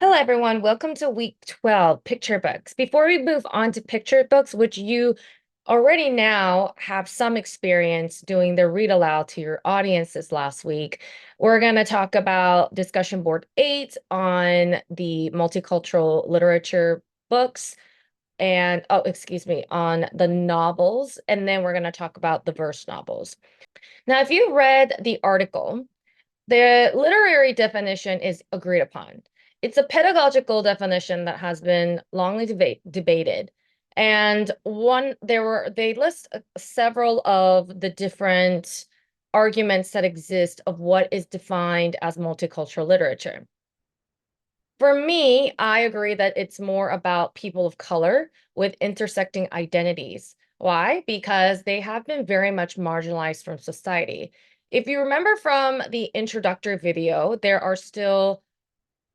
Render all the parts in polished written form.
Hello, everyone. Welcome to week 12, picture books. Before we move on to picture books, which you already now have some experience doing the read aloud to your audiences last week, we're going to talk about discussion board 8 on the multicultural literature books and, oh, excuse me, on the novels. And then we're going to talk about the verse novels. Now, if you read the article, the literary definition is agreed upon. It's a pedagogical definition that has been longly debated. And they list several of the different arguments that exist of what is defined as multicultural literature. For me, I agree that it's more about people of color with intersecting identities. Why? Because they have been very much marginalized from society. If you remember from the introductory video, there are still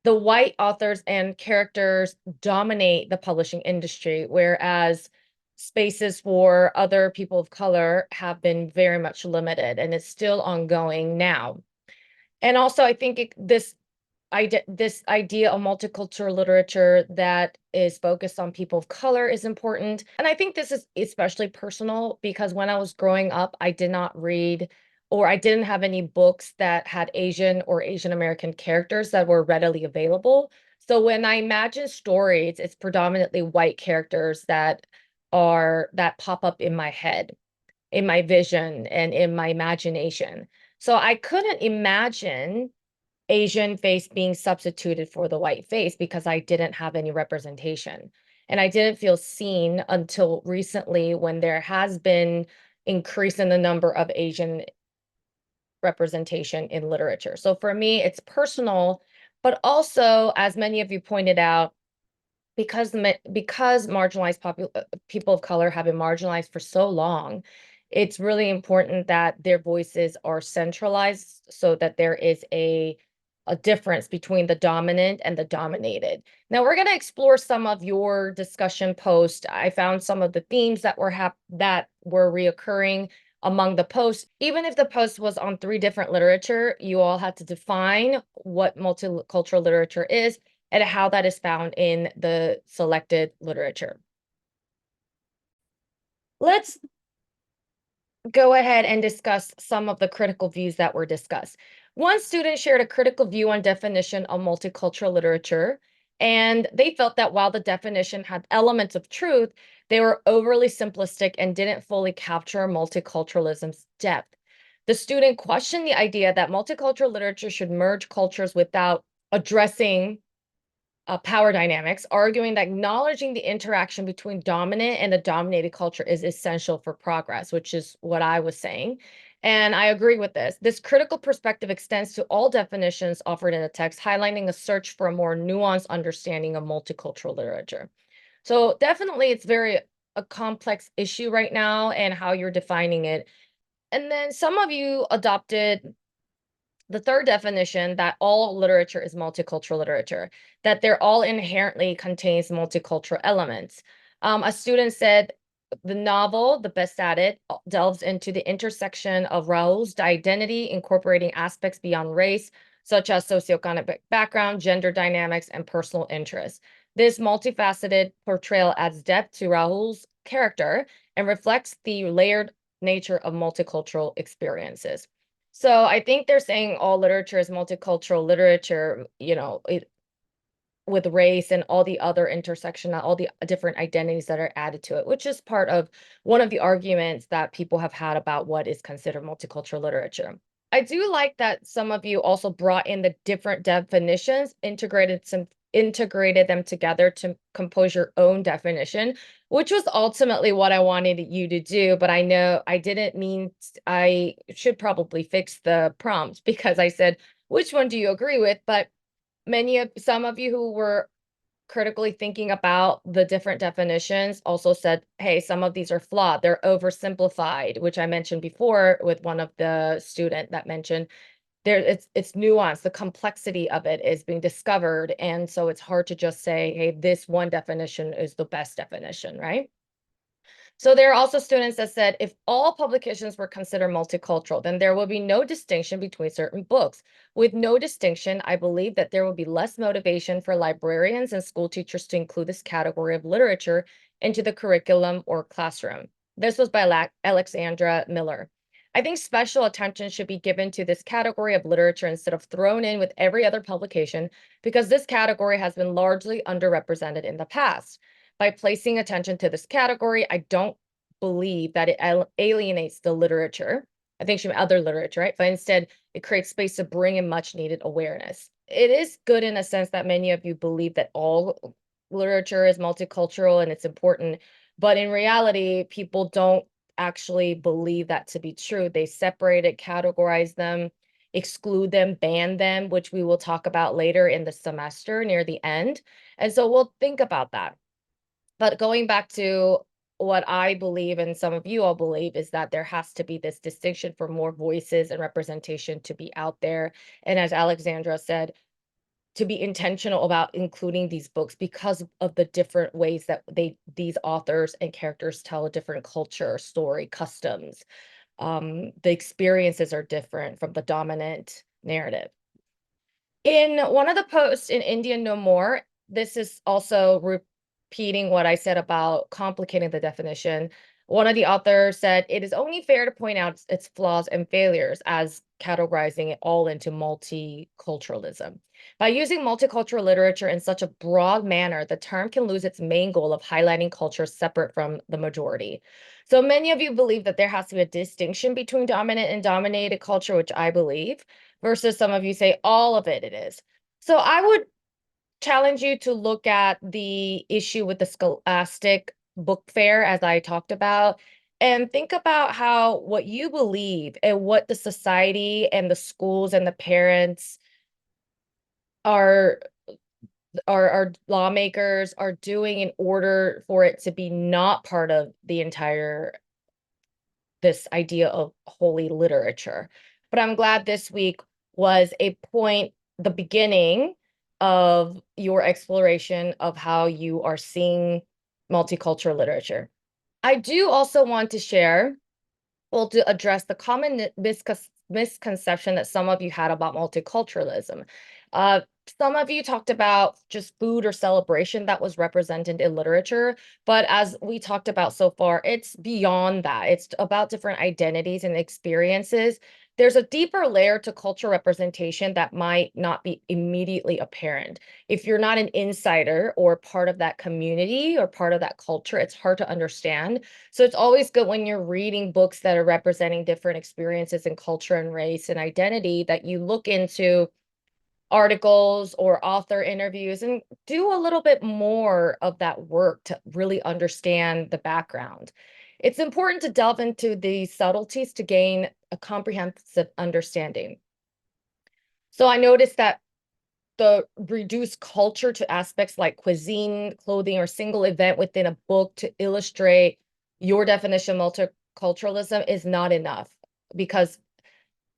the white authors and characters dominate the publishing industry, whereas spaces for other people of color have been very much limited, and it's still ongoing now. And also, I think this idea of multicultural literature that is focused on people of color is important. And I think this is especially personal because when I was growing up, I did not read or I didn't have any books that had Asian or Asian American characters that were readily available. So when I imagine stories, it's predominantly white characters that pop up in my head, in my vision, and in my imagination. So I couldn't imagine Asian face being substituted for the white face because I didn't have any representation. And I didn't feel seen until recently when there has been increase in the number of Asian representation in literature. So for me, it's personal, but also, as many of you pointed out, because people of color have been marginalized for so long, it's really important that their voices are centralized so that there is a difference between the dominant and the dominated. Now we're going to explore some of your discussion posts. I found some of the themes that were reoccurring among the posts. Even if the post was on 3 different literature, you all had to define what multicultural literature is and how that is found in the selected literature. Let's go ahead and discuss some of the critical views that were discussed. One student shared a critical view on definition of multicultural literature, and they felt that while the definition had elements of truth, they were overly simplistic and didn't fully capture multiculturalism's depth. The student questioned the idea that multicultural literature should merge cultures without addressing power dynamics, arguing that acknowledging the interaction between dominant and the dominated culture is essential for progress, which is what I was saying. And I agree with this. This critical perspective extends to all definitions offered in the text, highlighting a search for a more nuanced understanding of multicultural literature. So definitely it's very a complex issue right now and how you're defining it. And then some of you adopted the third definition that all literature is multicultural literature, that they're all inherently contains multicultural elements. A student said the novel, The Best at It, delves into the intersection of Raoul's identity, incorporating aspects beyond race, such as socioeconomic background, gender dynamics, and personal interests. This multifaceted portrayal adds depth to Raoul's character and reflects the layered nature of multicultural experiences. So I think they're saying all literature is multicultural literature, with race and all the other intersection, all the different identities that are added to it, which is part of one of the arguments that people have had about what is considered multicultural literature. I do like that some of you also brought in the different definitions, integrated them together to compose your own definition, which was ultimately what I wanted you to do. But I know I didn't mean I should probably fix the prompt because I said, which one do you agree with? But some of you who were critically thinking about the different definitions also said, hey, some of these are flawed. They're oversimplified, which I mentioned before with one of the student that mentioned it's nuanced. The complexity of it is being discovered. And so it's hard to just say, hey, this one definition is the best definition, right? So there are also students that said if all publications were considered multicultural, then there will be no distinction between certain books. With no distinction, I believe that there will be less motivation for librarians and school teachers to include this category of literature into the curriculum or classroom. This was by Alexandra Miller. I think special attention should be given to this category of literature instead of thrown in with every other publication because this category has been largely underrepresented in the past. By placing attention to this category, I don't believe that it alienates the literature. I think she meant other literature, right? But instead, it creates space to bring in much needed awareness. It is good in a sense that many of you believe that all literature is multicultural and it's important. But in reality, people don't actually believe that to be true. They separate it, categorize them, exclude them, ban them, which we will talk about later in the semester near the end. And so we'll think about that. But going back to what I believe and some of you all believe is that there has to be this distinction for more voices and representation to be out there. And as Alexandra said, to be intentional about including these books because of the different ways that these authors and characters tell a different culture, story, customs. The experiences are different from the dominant narrative. In one of the posts in Indian No More, this is also repeating what I said about complicating the definition. One of the authors said, it is only fair to point out its flaws and failures as categorizing it all into multiculturalism. By using multicultural literature in such a broad manner, the term can lose its main goal of highlighting cultures separate from the majority. So many of you believe that there has to be a distinction between dominant and dominated culture, which I believe, versus some of you say all of it is. So I would challenge you to look at the issue with the Scholastic Book Fair, as I talked about, and think about how what you believe and what the society and the schools and the parents are our lawmakers are doing in order for it to be not part of the entire this idea of holy literature. But I'm glad this week was a point, the beginning of your exploration of how you are seeing multicultural literature. I do also want to share, well, to address the common misconception that some of you had about multiculturalism. Uh, some of you talked about just food or celebration that was represented in literature, but as we talked about so far, it's beyond that. It's about different identities and experiences. There's a deeper layer to cultural representation that might not be immediately apparent. If you're not an insider or part of that community or part of that culture, it's hard to understand. So it's always good when you're reading books that are representing different experiences in culture and race and identity that you look into articles or author interviews and do a little bit more of that work to really understand the background. It's important to delve into the subtleties to gain a comprehensive understanding. So I noticed that the reduced culture to aspects like cuisine, clothing, or single event within a book to illustrate your definition of multiculturalism is not enough because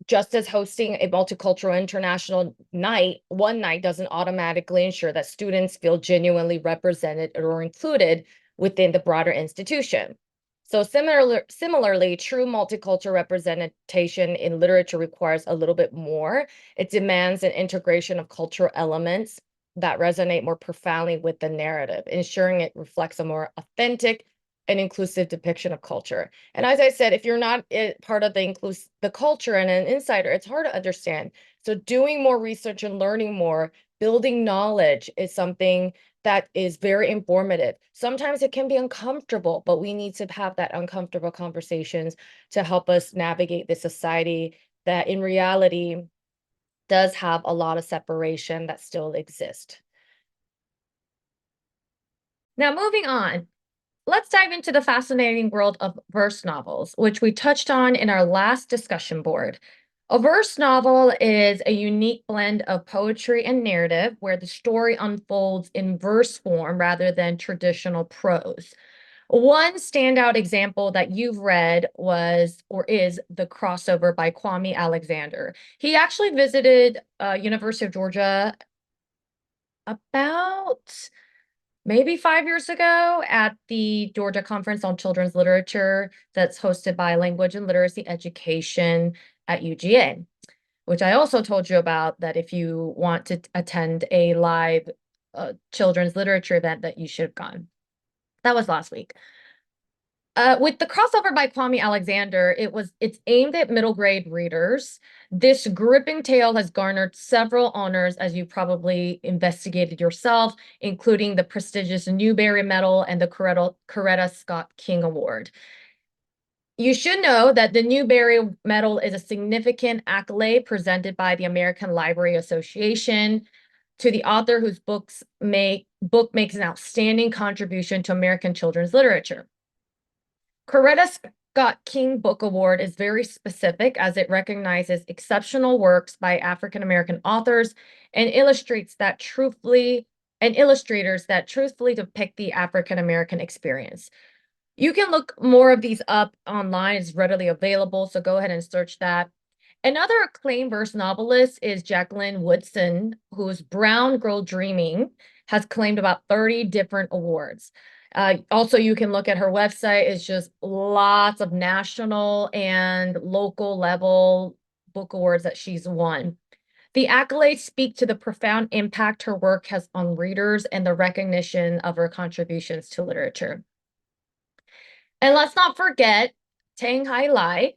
just as hosting a multicultural international night, one night doesn't automatically ensure that students feel genuinely represented or included within the broader institution. So similarly, true multicultural representation in literature requires a little bit more. It demands an integration of cultural elements that resonate more profoundly with the narrative, ensuring it reflects a more authentic and inclusive depiction of culture. And as I said, if you're not part of the culture and an insider, it's hard to understand. So doing more research and learning more, building knowledge is something that is very informative. Sometimes it can be uncomfortable, but we need to have that uncomfortable conversations to help us navigate the society that in reality does have a lot of separation that still exists. Now, moving on. Let's dive into the fascinating world of verse novels, which we touched on in our last discussion board. A verse novel is a unique blend of poetry and narrative where the story unfolds in verse form rather than traditional prose. One standout example that you've read was or is The Crossover by Kwame Alexander. He actually visited University of Georgia about maybe 5 years ago at the Georgia Conference on Children's Literature that's hosted by Language and Literacy Education at UGA, which I also told you about, that if you want to attend a live children's literature event that you should have gone. That was last week. With the crossover by Kwame Alexander, it's aimed at middle grade readers. This gripping tale has garnered several honors, as you probably investigated yourself, including the prestigious Newbery Medal and the Coretta Scott King Award. You should know that the Newbery Medal is a significant accolade presented by the American Library Association to the author whose book makes an outstanding contribution to American children's literature. Coretta Scott King Book Award is very specific, as it recognizes exceptional works by African American authors and illustrators that truthfully depict the African American experience. You can look more of these up online. It's readily available, so go ahead and search that. Another acclaimed verse novelist is Jacqueline Woodson, whose Brown Girl Dreaming has claimed about 30 different awards. Also, you can look at her website. It's just lots of national and local level book awards that she's won. The accolades speak to the profound impact her work has on readers and the recognition of her contributions to literature. And let's not forget Tang Hai Lai,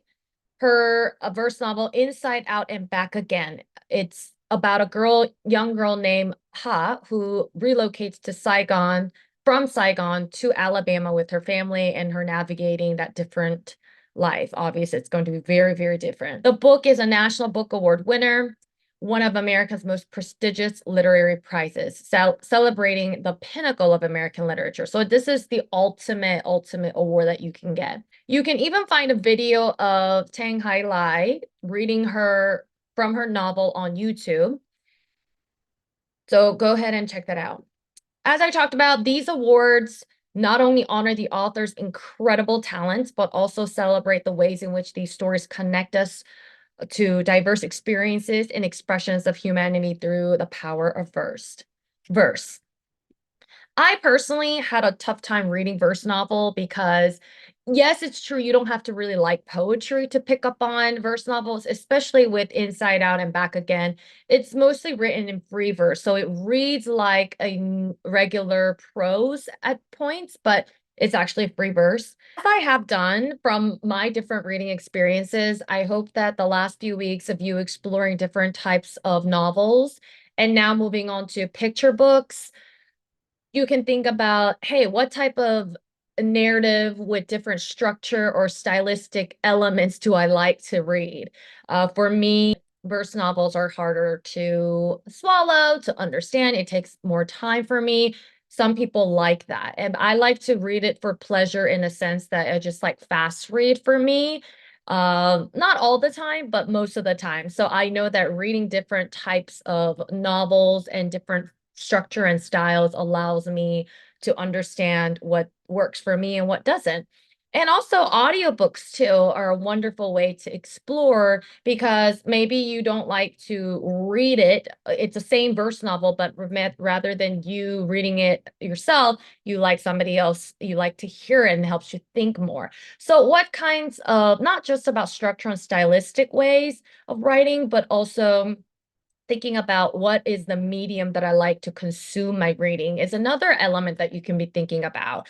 her verse novel Inside Out and Back Again. It's about a young girl named Ha, who relocates to from Saigon to Alabama with her family, and her navigating that different life. Obviously, it's going to be very, very different. The book is a National Book Award winner, one of America's most prestigious literary prizes, celebrating the pinnacle of American literature. So this is the ultimate award that you can get. You can even find a video of Tang Hai Lai reading from her novel on YouTube. So go ahead and check that out. As I talked about, these awards not only honor the author's incredible talents, but also celebrate the ways in which these stories connect us to diverse experiences and expressions of humanity through the power of verse. I personally had a tough time reading verse novel because, yes, it's true, you don't have to really like poetry to pick up on verse novels, especially with Inside Out and Back Again. It's mostly written in free verse, so it reads like a regular prose at points, but it's actually free verse. As I have done from my different reading experiences, I hope that the last few weeks of you exploring different types of novels and now moving on to picture books, you can think about, hey, what type of narrative with different structure or stylistic elements do I like to read? For me, verse novels are harder to swallow, to understand. It takes more time for me. Some people like that. And I like to read it for pleasure, in a sense that I just like fast read for me. Not all the time, but most of the time. So I know that reading different types of novels and different structure and styles allows me to understand what works for me and what doesn't. And also audiobooks too are a wonderful way to explore, because maybe you don't like to read it. It's the same verse novel, but rather than you reading it yourself, you like somebody else, you like to hear it, and it helps you think more. So what kinds of, not just about structure and stylistic ways of writing, but also thinking about what is the medium that I like to consume my reading is another element that you can be thinking about.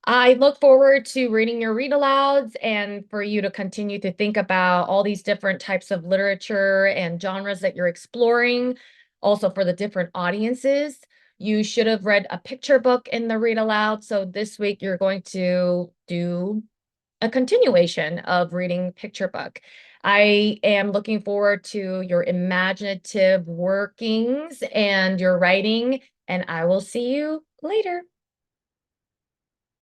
I look forward to reading your read alouds and for you to continue to think about all these different types of literature and genres that you're exploring. Also, for the different audiences, you should have read a picture book in the read aloud. So this week you're going to do a continuation of reading picture book. I am looking forward to your imaginative workings and your writing, and I will see you later.